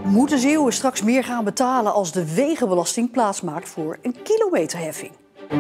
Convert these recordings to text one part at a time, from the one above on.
Moeten Zeeuwen straks meer gaan betalen als de wegenbelasting plaatsmaakt voor een kilometerheffing?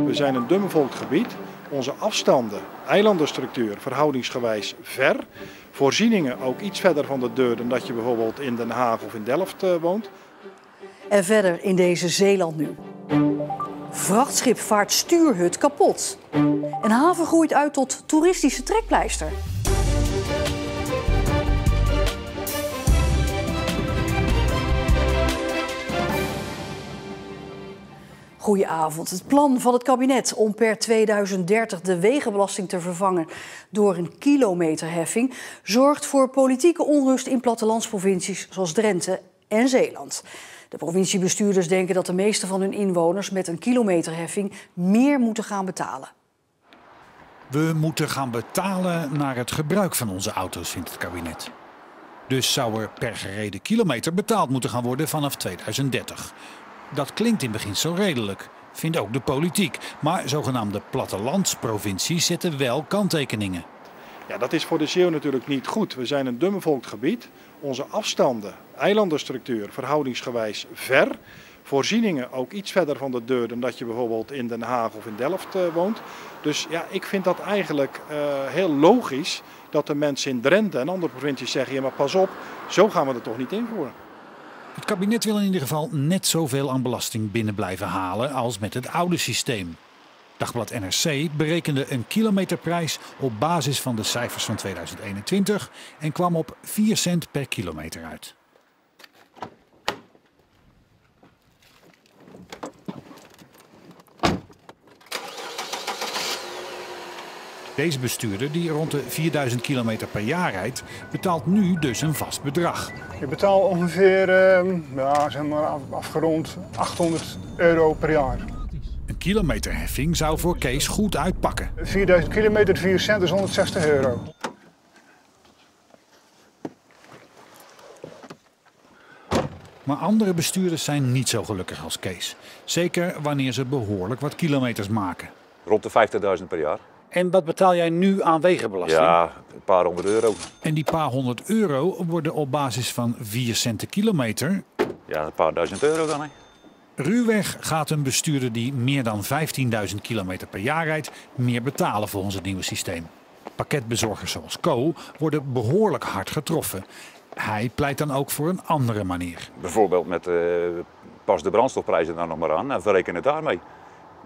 We zijn een dunbevolkt gebied. Onze afstanden, eilandenstructuur verhoudingsgewijs ver. Voorzieningen ook iets verder van de deur dan dat je bijvoorbeeld in Den Haag of in Delft woont. En verder in deze Zeeland nu. Vrachtschip vaart stuurhut kapot. En haven groeit uit tot toeristische trekpleister. Goedenavond. Het plan van het kabinet om per 2030 de wegenbelasting te vervangen door een kilometerheffing zorgt voor politieke onrust in plattelandsprovincies zoals Drenthe en Zeeland. De provinciebestuurders denken dat de meeste van hun inwoners met een kilometerheffing meer moeten gaan betalen. We moeten gaan betalen naar het gebruik van onze auto's, vindt het kabinet. Dus zou er per gereden kilometer betaald moeten gaan worden vanaf 2030. Dat klinkt in beginsel redelijk, vindt ook de politiek. Maar zogenaamde plattelandsprovincies zetten wel kanttekeningen. Ja, dat is voor de Zeeuw natuurlijk niet goed. We zijn een dunbevolkt gebied. Onze afstanden, eilandenstructuur verhoudingsgewijs ver. Voorzieningen ook iets verder van de deur dan dat je bijvoorbeeld in Den Haag of in Delft woont. Dus ja, ik vind dat eigenlijk heel logisch dat de mensen in Drenthe en andere provincies zeggen: ja, maar pas op, zo gaan we er toch niet invoeren. Het kabinet wil in ieder geval net zoveel aan belasting binnen blijven halen als met het oude systeem. Dagblad NRC berekende een kilometerprijs op basis van de cijfers van 2021 en kwam op 4 cent per kilometer uit. Deze bestuurder, die rond de 4000 kilometer per jaar rijdt, betaalt nu dus een vast bedrag. Ik betaal ongeveer, zeg maar afgerond, €800 per jaar. Een kilometerheffing zou voor Kees goed uitpakken. 4000 kilometer, 4 cent is €160. Maar andere bestuurders zijn niet zo gelukkig als Kees. Zeker wanneer ze behoorlijk wat kilometers maken. Rond de 50.000 per jaar. En wat betaal jij nu aan wegenbelasting? Ja, een paar €100. En die paar €100 worden op basis van 4 cent per kilometer. Ja, een paar €1000 dan, hè. Ruwweg gaat een bestuurder die meer dan 15.000 kilometer per jaar rijdt meer betalen volgens het nieuwe systeem. Pakketbezorgers zoals Co worden behoorlijk hard getroffen. Hij pleit dan ook voor een andere manier. Bijvoorbeeld met pas de brandstofprijzen daar nog maar aan en verreken het daarmee.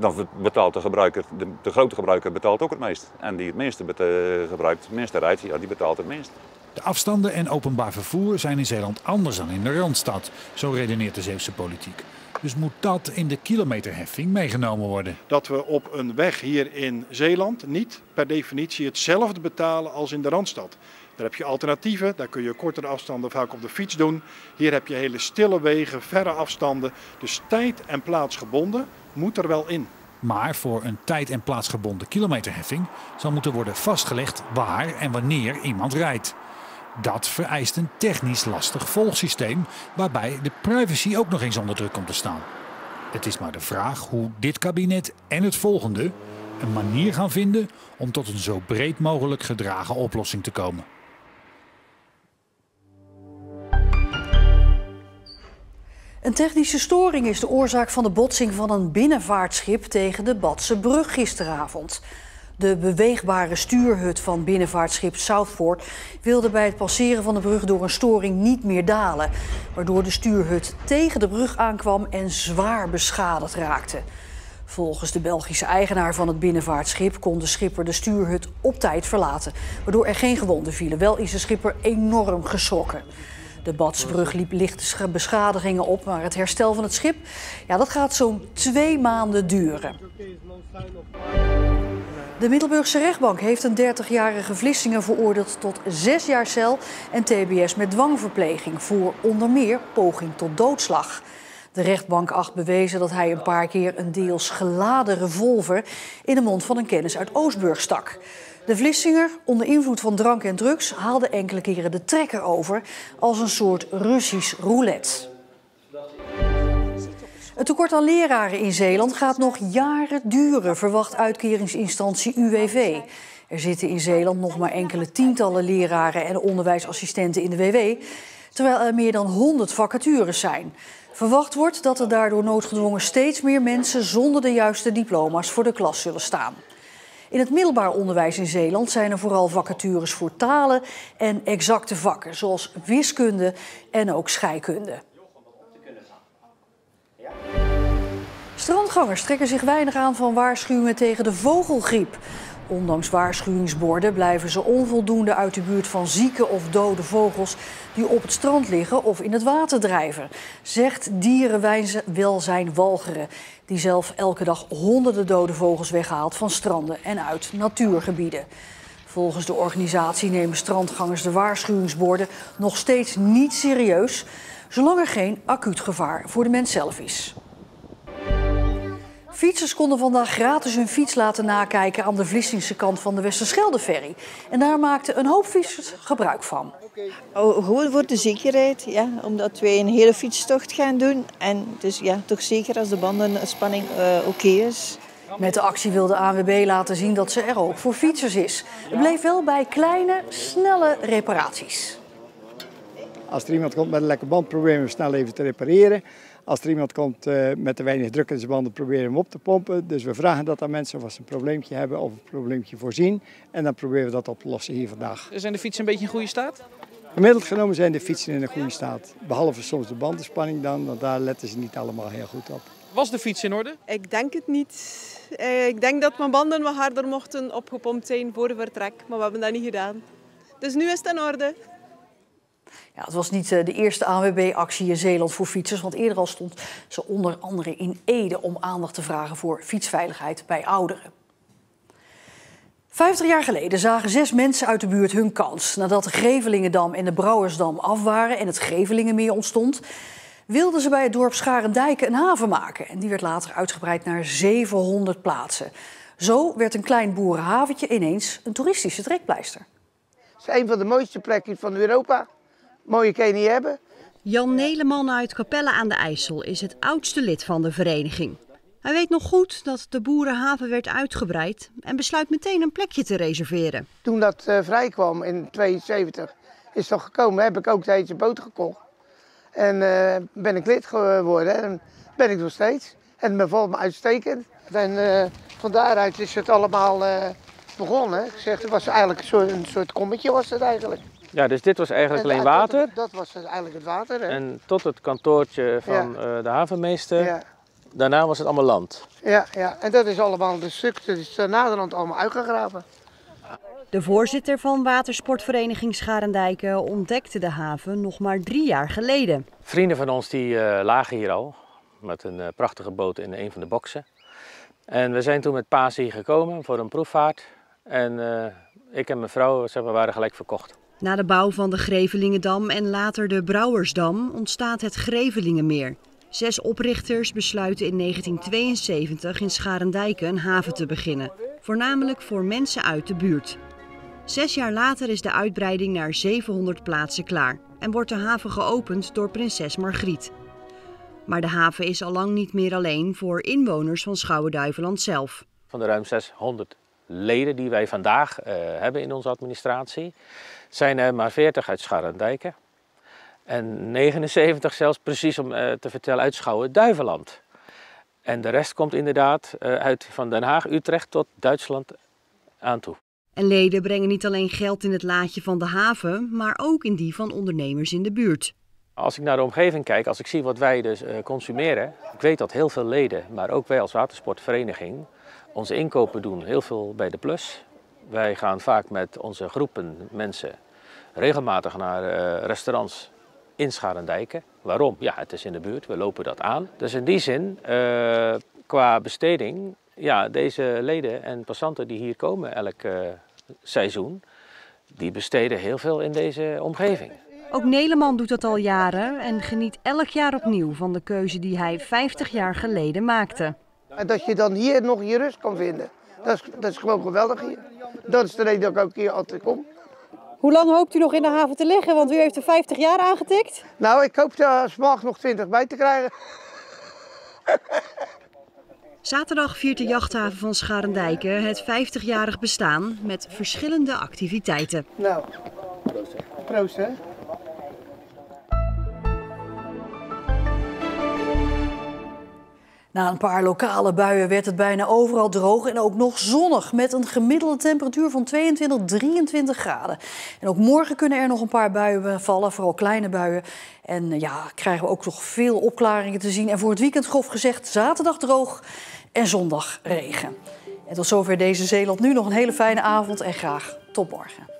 Dan betaalt de gebruiker, de grote gebruiker betaalt ook het meest. En die het minste gebruikt, het minste rijdt, ja, die betaalt het minst. De afstanden en openbaar vervoer zijn in Zeeland anders dan in de Randstad. Zo redeneert de Zeeuwse politiek. Dus moet dat in de kilometerheffing meegenomen worden. Dat we op een weg hier in Zeeland niet per definitie hetzelfde betalen als in de Randstad. Daar heb je alternatieven, daar kun je kortere afstanden vaak op de fiets doen. Hier heb je hele stille wegen, verre afstanden. Dus tijd en plaatsgebonden moet er wel in. Maar voor een tijd- en plaatsgebonden kilometerheffing zal moeten worden vastgelegd waar en wanneer iemand rijdt. Dat vereist een technisch lastig volgsysteem waarbij de privacy ook nog eens onder druk komt te staan. Het is maar de vraag hoe dit kabinet en het volgende een manier gaan vinden om tot een zo breed mogelijk gedragen oplossing te komen. Een technische storing is de oorzaak van de botsing van een binnenvaartschip tegen de Badse brug gisteravond. De beweegbare stuurhut van binnenvaartschip Southport wilde bij het passeren van de brug door een storing niet meer dalen, waardoor de stuurhut tegen de brug aankwam en zwaar beschadigd raakte. Volgens de Belgische eigenaar van het binnenvaartschip kon de schipper de stuurhut op tijd verlaten, waardoor er geen gewonden vielen. Wel is de schipper enorm geschrokken. De Badsbrug liep lichte beschadigingen op, maar het herstel van het schip, ja, dat gaat zo'n 2 maanden duren. De Middelburgse rechtbank heeft een 30-jarige Vlissingen veroordeeld tot 6 jaar cel en tbs met dwangverpleging voor onder meer poging tot doodslag. De rechtbank acht bewezen dat hij een paar keer een deels geladen revolver in de mond van een kennis uit Oostburg stak. De Vlissinger, onder invloed van drank en drugs, haalde enkele keren de trekker over als een soort Russisch roulette. Het tekort aan leraren in Zeeland gaat nog jaren duren, verwacht uitkeringsinstantie UWV. Er zitten in Zeeland nog maar enkele tientallen leraren en onderwijsassistenten in de WW. terwijl er meer dan 100 vacatures zijn. Verwacht wordt dat er daardoor noodgedwongen steeds meer mensen zonder de juiste diploma's voor de klas zullen staan. In het middelbaar onderwijs in Zeeland zijn er vooral vacatures voor talen en exacte vakken, zoals wiskunde en ook scheikunde. Strandgangers trekken zich weinig aan van waarschuwingen tegen de vogelgriep. Ondanks waarschuwingsborden blijven ze onvoldoende uit de buurt van zieke of dode vogels die op het strand liggen of in het water drijven, zegt Dierenwelzijn Walcheren, die zelf elke dag honderden dode vogels weghaalt van stranden en uit natuurgebieden. Volgens de organisatie nemen strandgangers de waarschuwingsborden nog steeds niet serieus, zolang er geen acuut gevaar voor de mens zelf is. Fietsers konden vandaag gratis hun fiets laten nakijken aan de Vlissingse kant van de Westerschelde-ferry. En daar maakten een hoop fietsers gebruik van. Gewoon voor de zekerheid, ja, omdat wij een hele fietstocht gaan doen. En dus ja, toch zeker als de bandenspanning oké is. Met de actie wil de ANWB laten zien dat ze er ook voor fietsers is. Het bleef wel bij kleine, snelle reparaties. Als er iemand komt met een lekke band, proberen we hem snel even te repareren. Als er iemand komt met te weinig druk in zijn banden, proberen we hem op te pompen. Dus we vragen dat aan mensen of als ze een probleempje hebben of een probleempje voorzien. En dan proberen we dat op te lossen hier vandaag. Zijn de fietsen een beetje in goede staat? Gemiddeld genomen zijn de fietsen in een goede staat. Behalve soms de bandenspanning dan, want daar letten ze niet allemaal heel goed op. Was de fiets in orde? Ik denk het niet. Ik denk dat mijn banden wat harder mochten opgepompt zijn voor de vertrek. Maar we hebben dat niet gedaan. Dus nu is het in orde. Ja, het was niet de eerste ANWB-actie in Zeeland voor fietsers, want eerder al stond ze onder andere in Ede om aandacht te vragen voor fietsveiligheid bij ouderen. 50 jaar geleden zagen 6 mensen uit de buurt hun kans. Nadat de Grevelingendam en de Brouwersdam af waren en het Grevelingenmeer ontstond, wilden ze bij het dorp Scharendijken een haven maken. En die werd later uitgebreid naar 700 plaatsen. Zo werd een klein boerenhaventje ineens een toeristische trekpleister. Het is een van de mooiste plekken van Europa. Mooie kan je niet hebben. Jan Neleman uit Capelle aan de IJssel is het oudste lid van de vereniging. Hij weet nog goed dat de boerenhaven werd uitgebreid en besluit meteen een plekje te reserveren. Toen dat vrij kwam in 1972 is dat gekomen, heb ik ook deze boot gekocht. En ben ik lid geworden en ben ik nog steeds. En het bevalt me uitstekend. En van daaruit is het allemaal begonnen. Ik zeg, het was eigenlijk een soort kommetje was het eigenlijk. Ja, dus dit was eigenlijk alleen water. Dat was eigenlijk het water. Hè? En tot het kantoortje van de havenmeester. Ja. Daarna was het allemaal land. Ja, en dat is allemaal de stuk, dat is naderhand allemaal uitgegraven. De voorzitter van watersportvereniging Scharendijken ontdekte de haven nog maar 3 jaar geleden. Vrienden van ons die lagen hier al met een prachtige boot in een van de boksen. En we zijn toen met Paas hier gekomen voor een proefvaart. En ik en mijn vrouw waren gelijk verkocht. Na de bouw van de Grevelingendam en later de Brouwersdam ontstaat het Grevelingenmeer. 6 oprichters besluiten in 1972 in Scharendijken een haven te beginnen. Voornamelijk voor mensen uit de buurt. 6 jaar later is de uitbreiding naar 700 plaatsen klaar en wordt de haven geopend door prinses Margriet. Maar de haven is al lang niet meer alleen voor inwoners van Schouwen-Duiveland zelf. Van de ruim 600 leden die wij vandaag hebben in onze administratie, zijn er maar 40 uit Scharendijken. En 79 zelfs precies om te vertellen uit Schouwen-Duiveland. En de rest komt inderdaad uit van Den Haag, Utrecht tot Duitsland aan toe. En leden brengen niet alleen geld in het laadje van de haven, maar ook in die van ondernemers in de buurt. Als ik naar de omgeving kijk, als ik zie wat wij dus consumeren, ik weet dat heel veel leden, maar ook wij als watersportvereniging, onze inkopen doen heel veel bij de Plus. Wij gaan vaak met onze groepen mensen regelmatig naar restaurants in Scharendijken. Waarom? Ja, het is in de buurt, we lopen dat aan. Dus in die zin, qua besteding, ja, deze leden en passanten die hier komen elk seizoen, die besteden heel veel in deze omgeving. Ook Neleman doet dat al jaren en geniet elk jaar opnieuw van de keuze die hij 50 jaar geleden maakte. En dat je dan hier nog je rust kan vinden, dat is gewoon geweldig hier. Dat is de reden dat ik ook hier altijd kom. Hoe lang hoopt u nog in de haven te liggen? Want u heeft er 50 jaar aangetikt. Nou, ik hoop er morgen nog 20 bij te krijgen. Zaterdag viert de jachthaven van Scharendijken het 50-jarig bestaan met verschillende activiteiten. Nou, proost hè. Na een paar lokale buien werd het bijna overal droog en ook nog zonnig. Met een gemiddelde temperatuur van 22, 23 graden. En ook morgen kunnen er nog een paar buien vallen, vooral kleine buien. En krijgen we ook nog veel opklaringen te zien. En voor het weekend grof gezegd zaterdag droog en zondag regen. En tot zover deze Zeeland Nu. Nog een hele fijne avond en graag tot morgen.